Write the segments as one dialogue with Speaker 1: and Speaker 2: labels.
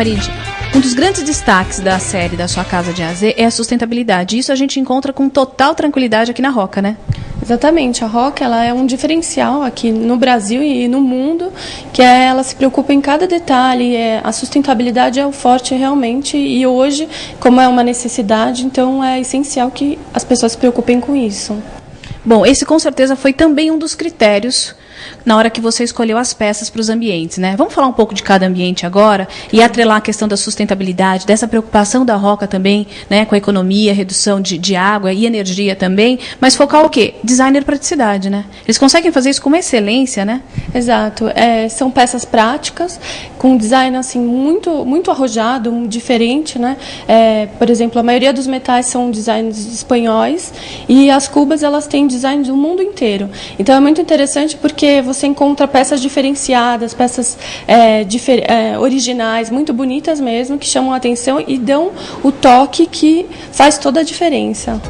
Speaker 1: Farid, um dos grandes destaques da série da Sua Casa de A a Z é a sustentabilidade. Isso a gente encontra com total tranquilidade aqui na Roca, né?
Speaker 2: Exatamente, a Roca ela é um diferencial aqui no Brasil e no mundo, que ela se preocupa em cada detalhe, a sustentabilidade é o forte realmente, e hoje, como é uma necessidade, então é essencial que as pessoas se preocupem com isso.
Speaker 1: Bom, esse com certeza foi também um dos critérios na hora que você escolheu as peças para os ambientes, né? Vamos falar um pouco de cada ambiente agora e atrelar a questão da sustentabilidade, dessa preocupação da Roca também, né, com a economia, redução de água e energia também, mas focar o quê? Designer praticidade, né? Eles conseguem fazer isso com uma excelência, né?
Speaker 2: Exato. São peças práticas, com um design assim, muito arrojado, diferente, né? Por exemplo, a maioria dos metais são designs espanhóis e as cubas elas têm design do mundo inteiro. Então é muito interessante porque você encontra peças diferenciadas, peças originais, muito bonitas mesmo, que chamam a atenção e dão o toque que faz toda a diferença.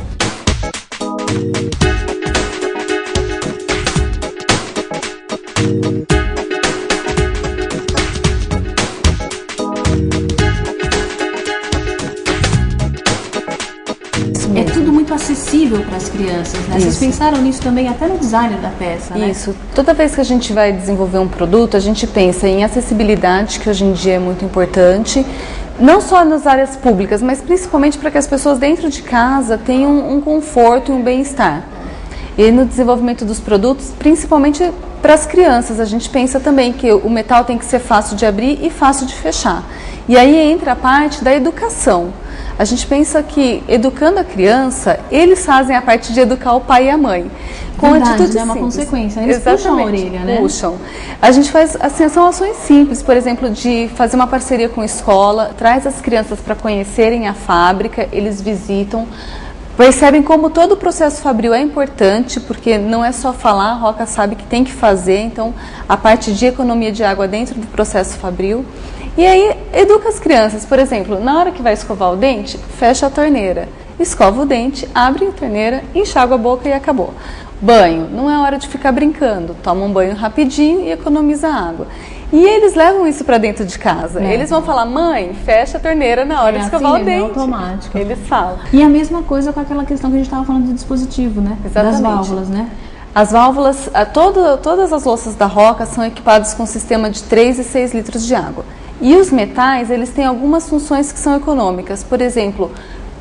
Speaker 1: É tudo muito acessível para as crianças, né? Vocês pensaram nisso também até no design da peça, né?
Speaker 3: Isso. Toda vez que a gente vai desenvolver um produto, a gente pensa em acessibilidade, que hoje em dia é muito importante, não só nas áreas públicas, mas principalmente para que as pessoas dentro de casa tenham um conforto e um bem-estar. E no desenvolvimento dos produtos, principalmente para as crianças, a gente pensa também que o metal tem que ser fácil de abrir e fácil de fechar. E aí entra a parte da educação. A gente pensa que, educando a criança, eles fazem a parte de educar o pai e a mãe. Com atitudes
Speaker 1: é uma
Speaker 3: simples.
Speaker 1: Consequência. Eles puxam a orelha, né?
Speaker 3: Puxam. A gente faz, assim, são ações simples, por exemplo, de fazer uma parceria com a escola, traz as crianças para conhecerem a fábrica, eles visitam, percebem como todo o processo fabril é importante, porque não é só falar, a Roca sabe que tem que fazer, então a parte de economia de água dentro do processo fabril. E aí, educa as crianças, por exemplo, na hora que vai escovar o dente, fecha a torneira, escova o dente, abre a torneira, enxágua a boca e acabou. Banho, não é hora de ficar brincando, toma um banho rapidinho e economiza água. E eles levam isso para dentro de casa. Eles vão falar, mãe, fecha a torneira na hora de escovar o dente.
Speaker 1: É automático.
Speaker 3: Eles falam.
Speaker 1: E a mesma coisa com aquela questão que a gente estava falando do dispositivo, né?
Speaker 3: Exatamente.
Speaker 1: Das válvulas, né?
Speaker 3: As válvulas, todas as louças da Roca são equipadas com um sistema de 3 e 6 litros de água. E os metais, eles têm algumas funções que são econômicas. Por exemplo,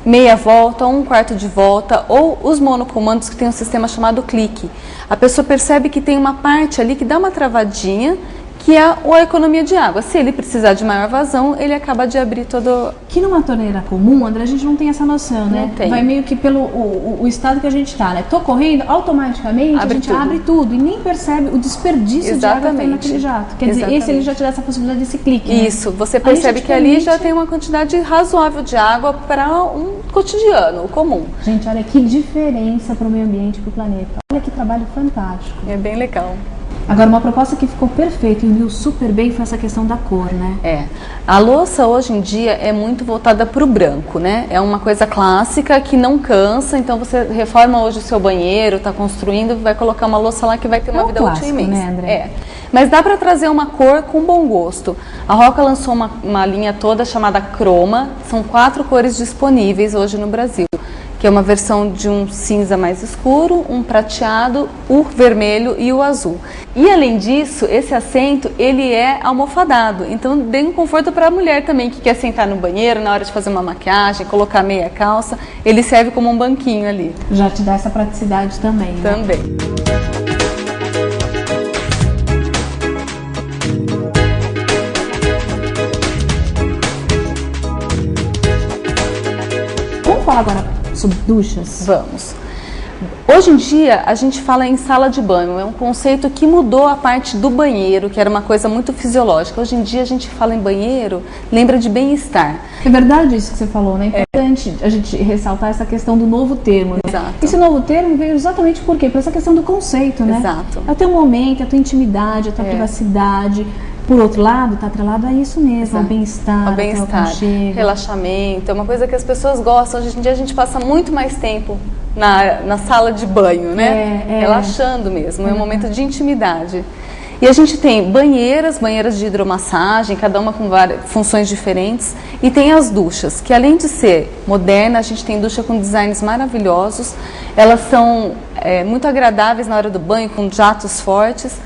Speaker 3: meia volta, 1/4 de volta, ou os monocomandos que tem um sistema chamado clique. A pessoa percebe que tem uma parte ali que dá uma travadinha, que é a economia de água. Se ele precisar de maior vazão, ele acaba de abrir todo...
Speaker 1: Que numa torneira comum, André, a gente não tem essa noção, né?
Speaker 3: Não tem.
Speaker 1: Vai meio que pelo o estado que a gente está, né? Tô correndo, automaticamente a gente abre tudo e nem percebe o desperdício de água que tem naquele jato. Quer dizer, esse ele já te dá essa possibilidade desse clique, né?
Speaker 3: Isso, você percebe que ali já tem uma quantidade razoável de água para um cotidiano, o comum.
Speaker 1: Gente, olha que diferença para o meio ambiente, para o planeta. Olha que trabalho fantástico.
Speaker 3: É bem legal.
Speaker 1: Agora, uma proposta que ficou perfeita e uniu super bem foi essa questão da cor, né?
Speaker 3: A louça hoje em dia é muito voltada para o branco, né? É uma coisa clássica que não cansa, então você reforma hoje o seu banheiro, está construindo, vai colocar uma louça lá que vai ter uma vida útil imensa.
Speaker 1: Né, André?
Speaker 3: Mas dá para trazer uma cor com bom gosto. A Roca lançou uma linha toda chamada Croma, são 4 cores disponíveis hoje no Brasil, que é uma versão de um cinza mais escuro, um prateado, o vermelho e o azul. E além disso, esse assento, ele é almofadado, então dê um conforto para a mulher também, que quer sentar no banheiro na hora de fazer uma maquiagem, colocar meia calça, ele serve como um banquinho ali.
Speaker 1: Já te dá essa praticidade também, né?
Speaker 3: Também.
Speaker 1: Vamos falar agora sobre duchas?
Speaker 3: Vamos. Hoje em dia a gente fala em sala de banho, é um conceito que mudou a parte do banheiro, que era uma coisa muito fisiológica. Hoje em dia a gente fala em banheiro, lembra de bem-estar.
Speaker 1: É verdade isso que você falou, né? É importante a gente ressaltar essa questão do novo termo, né?
Speaker 3: Exato.
Speaker 1: Esse novo termo veio exatamente por quê? Por essa questão do conceito, né?
Speaker 3: Exato.
Speaker 1: É o teu momento, a tua intimidade, a tua privacidade. Por outro lado, está atrelado a isso mesmo, ao bem-estar,
Speaker 3: relaxamento, é uma coisa que as pessoas gostam. Hoje em dia a gente passa muito mais tempo na sala de banho, né? Relaxando mesmo, é um momento de intimidade. E a gente tem banheiras de hidromassagem, cada uma com várias funções diferentes. E tem as duchas, que além de ser moderna, a gente tem ducha com designs maravilhosos. Elas são muito agradáveis na hora do banho, com jatos fortes.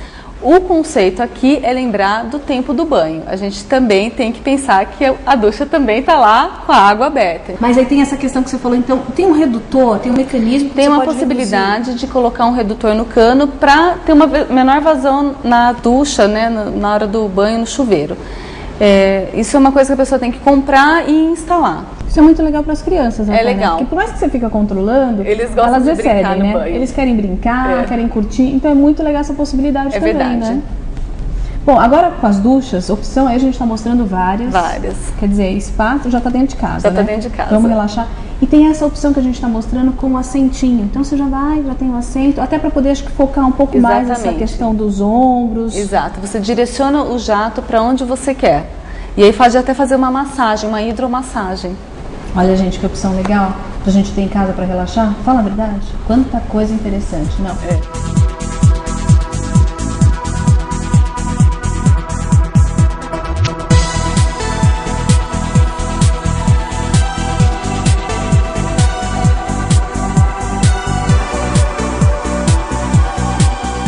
Speaker 3: O conceito aqui é lembrar do tempo do banho. A gente também tem que pensar que a ducha também está lá com a água aberta.
Speaker 1: Mas aí tem essa questão que você falou, então, tem um redutor, tem um mecanismo que
Speaker 3: tem
Speaker 1: você
Speaker 3: uma
Speaker 1: pode
Speaker 3: possibilidade de colocar um redutor no cano para ter uma menor vazão na ducha, né, na hora do banho, no chuveiro. Isso é uma coisa que a pessoa tem que comprar e instalar.
Speaker 4: Isso é muito legal para as crianças, né?
Speaker 3: Legal.
Speaker 4: Porque por mais que você fica controlando,
Speaker 3: eles gostam
Speaker 4: elas
Speaker 3: de
Speaker 4: excedem,
Speaker 3: brincar no
Speaker 4: né?
Speaker 3: banho.
Speaker 4: Eles querem brincar, querem curtir, então é muito legal essa possibilidade também,
Speaker 3: verdade.
Speaker 4: né? Bom, agora com as duchas, opção aí a gente está mostrando várias. Quer dizer, spa já está dentro de casa,
Speaker 3: Já está
Speaker 4: né?
Speaker 3: dentro de casa.
Speaker 4: Vamos relaxar. E tem essa opção que a gente está mostrando com o assentinho. Então você já tem um assento, até para poder, acho que, focar um pouco mais nessa questão dos ombros.
Speaker 3: Exato, você direciona o jato para onde você quer. E aí pode até fazer uma massagem, uma hidromassagem.
Speaker 4: Olha, gente, que opção legal pra gente ter em casa para relaxar. Fala a verdade, quanta coisa interessante, não?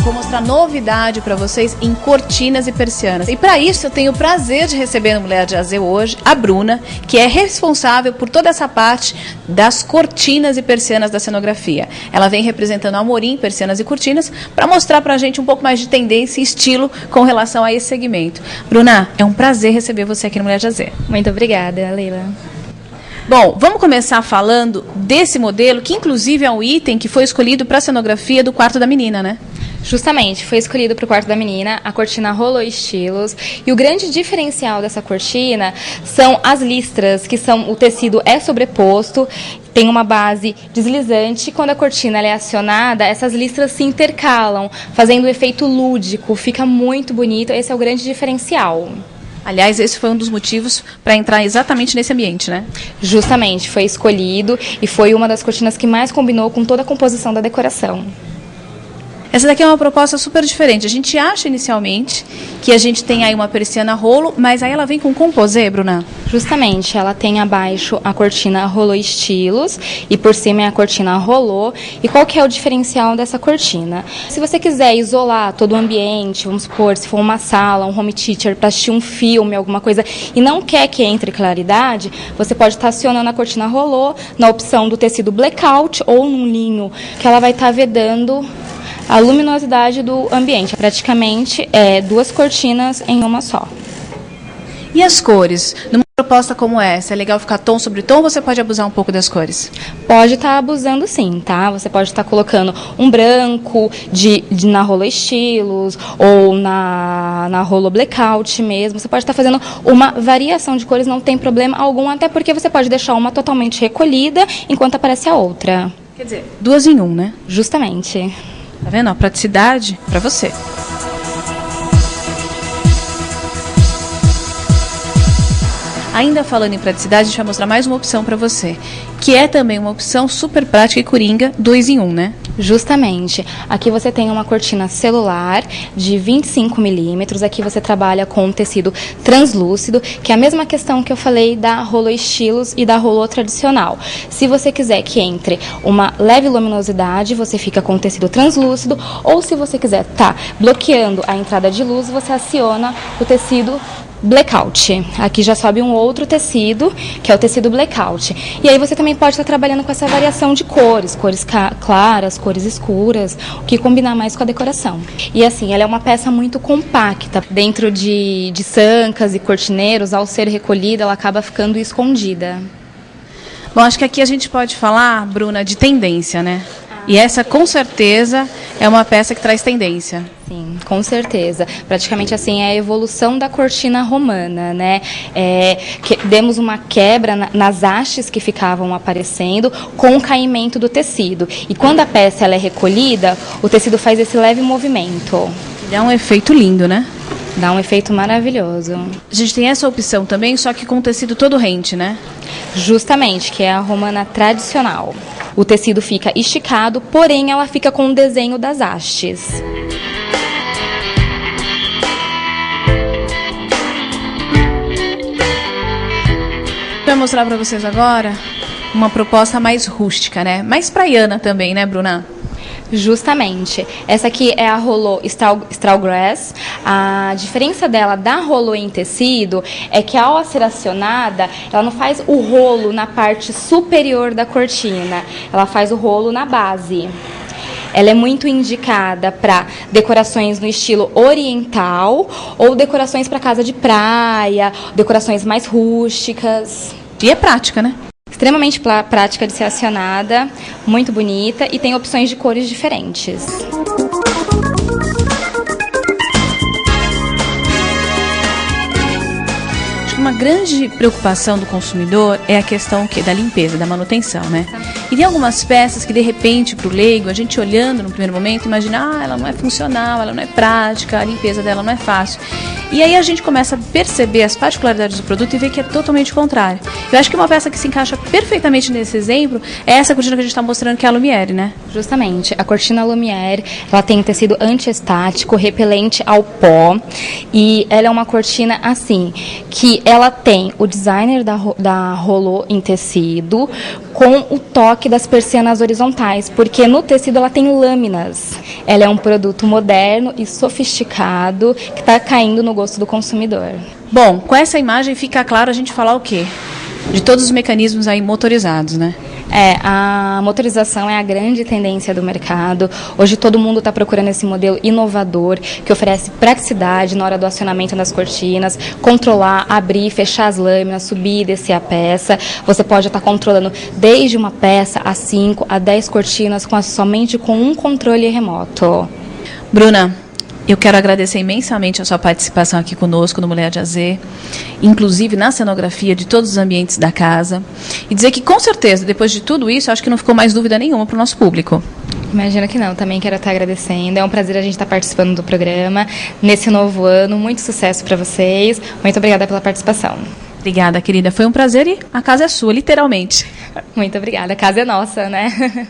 Speaker 1: Vou mostrar novidade para vocês em cortinas e persianas. E para isso eu tenho o prazer de receber no Mulher de AZ hoje a Bruna, que é responsável por toda essa parte das cortinas e persianas da cenografia. Ela vem representando a Amorim, persianas e cortinas, para mostrar para a gente um pouco mais de tendência e estilo com relação a esse segmento. Bruna, é um prazer receber você aqui no Mulher de AZ.
Speaker 5: Muito obrigada, Leila.
Speaker 1: Bom, vamos começar falando desse modelo, que inclusive é um item que foi escolhido para a cenografia do quarto da menina, né?
Speaker 5: Justamente, foi escolhido para o quarto da menina a cortina Rolô Estilos. E o grande diferencial dessa cortina são as listras, que são o tecido é sobreposto, tem uma base deslizante. Quando a cortina ela é acionada, essas listras se intercalam, fazendo um efeito lúdico, fica muito bonito. Esse é o grande diferencial.
Speaker 1: Aliás, esse foi um dos motivos para entrar exatamente nesse ambiente, né?
Speaker 5: Justamente, foi escolhido e foi uma das cortinas que mais combinou com toda a composição da decoração.
Speaker 1: Essa daqui é uma proposta super diferente. A gente acha inicialmente que a gente tem aí uma persiana rolo, mas aí ela vem com composê, Bruna?
Speaker 5: Justamente, ela tem abaixo a cortina Rolô Estilos e por cima é a cortina Rolô. E qual que é o diferencial dessa cortina? Se você quiser isolar todo o ambiente, vamos supor, se for uma sala, um home theater, para assistir um filme, alguma coisa, e não quer que entre claridade, você pode estar acionando a cortina Rolô na opção do tecido blackout ou num linho, que ela vai estar vedando a luminosidade do ambiente. Praticamente duas cortinas em uma só.
Speaker 1: E as cores? Numa proposta como essa, é legal ficar tom sobre tom ou você pode abusar um pouco das cores?
Speaker 5: Pode estar abusando sim, tá? Você pode estar colocando um branco na Rolô Estilos ou na Rolô Blackout mesmo. Você pode estar fazendo uma variação de cores, não tem problema algum, até porque você pode deixar uma totalmente recolhida enquanto aparece a outra.
Speaker 1: Quer dizer, duas em um, né?
Speaker 5: Justamente.
Speaker 1: Tá vendo? A praticidade para você. Ainda falando em praticidade, a gente vai mostrar mais uma opção para você, que é também uma opção super prática e coringa, 2 em 1, né?
Speaker 5: Justamente. Aqui você tem uma cortina celular de 25 milímetros. Aqui você trabalha com um tecido translúcido, que é a mesma questão que eu falei da Rolô Estilos e da Rolô tradicional. Se você quiser que entre uma leve luminosidade, você fica com o tecido translúcido, ou se você quiser bloqueando a entrada de luz, você aciona o tecido blackout. Aqui já sobe um outro tecido, que é o tecido blackout. E aí você também pode estar trabalhando com essa variação de cores, cores claras, cores escuras, o que combinar mais com a decoração. E assim, ela é uma peça muito compacta. Dentro de sancas e cortineiros, ao ser recolhida, ela acaba ficando escondida.
Speaker 1: Bom, acho que aqui a gente pode falar, Bruna, de tendência, né? E essa, com certeza, é uma peça que traz tendência.
Speaker 5: Sim, com certeza. Praticamente assim, é a evolução da cortina romana, né? Demos uma quebra nas hastes que ficavam aparecendo com o caimento do tecido. E quando a peça ela é recolhida, o tecido faz esse leve movimento.
Speaker 1: Dá um efeito lindo, né?
Speaker 5: Dá um efeito maravilhoso.
Speaker 1: A gente tem essa opção também, só que com o tecido todo rente, né?
Speaker 5: Justamente, que é a romana tradicional. O tecido fica esticado, porém ela fica com o desenho das hastes.
Speaker 1: vai mostrar para vocês agora uma proposta mais rústica, né? Mais praiana também, né, Bruna?
Speaker 5: Justamente. Essa aqui é a rolô Straw-Grass. A diferença dela da rolô em tecido é que ao ser acionada, ela não faz o rolo na parte superior da cortina, ela faz o rolo na base. Ela é muito indicada para decorações no estilo oriental ou decorações para casa de praia, decorações mais rústicas.
Speaker 1: E é prática, né?
Speaker 5: Extremamente prática de ser acionada, muito bonita e tem opções de cores diferentes.
Speaker 1: Uma grande preocupação do consumidor é a questão da limpeza, da manutenção, né? E tem algumas peças que, de repente, para o leigo, a gente olhando no primeiro momento, imagina, ela não é funcional, ela não é prática, a limpeza dela não é fácil. E aí a gente começa a perceber as particularidades do produto e ver que é totalmente o contrário. Eu acho que uma peça que se encaixa perfeitamente nesse exemplo é essa cortina que a gente está mostrando, que é a Lumière, né?
Speaker 5: Justamente. A cortina Lumière, ela tem tecido antiestático, repelente ao pó, e ela é uma cortina, assim, que ela tem o designer da rolô em tecido com o toque das persianas horizontais, porque no tecido ela tem lâminas. Ela é um produto moderno e sofisticado que está caindo no gosto do consumidor.
Speaker 1: Bom, com essa imagem fica claro a gente falar o quê? De todos os mecanismos aí motorizados, né?
Speaker 5: A motorização é a grande tendência do mercado. Hoje todo mundo está procurando esse modelo inovador, que oferece praticidade na hora do acionamento das cortinas, controlar, abrir, fechar as lâminas, subir e descer a peça. Você pode estar controlando desde uma peça a 5 a 10 cortinas somente com um controle remoto.
Speaker 1: Bruna, eu quero agradecer imensamente a sua participação aqui conosco no Mulher de AZ, inclusive na cenografia de todos os ambientes da casa, e dizer que, com certeza, depois de tudo isso, acho que não ficou mais dúvida nenhuma para o nosso público.
Speaker 5: Imagina que não, também quero estar agradecendo, é um prazer a gente estar participando do programa nesse novo ano, muito sucesso para vocês, muito obrigada pela participação.
Speaker 1: Obrigada, querida, foi um prazer e a casa é sua, literalmente.
Speaker 5: Muito obrigada, a casa é nossa, né?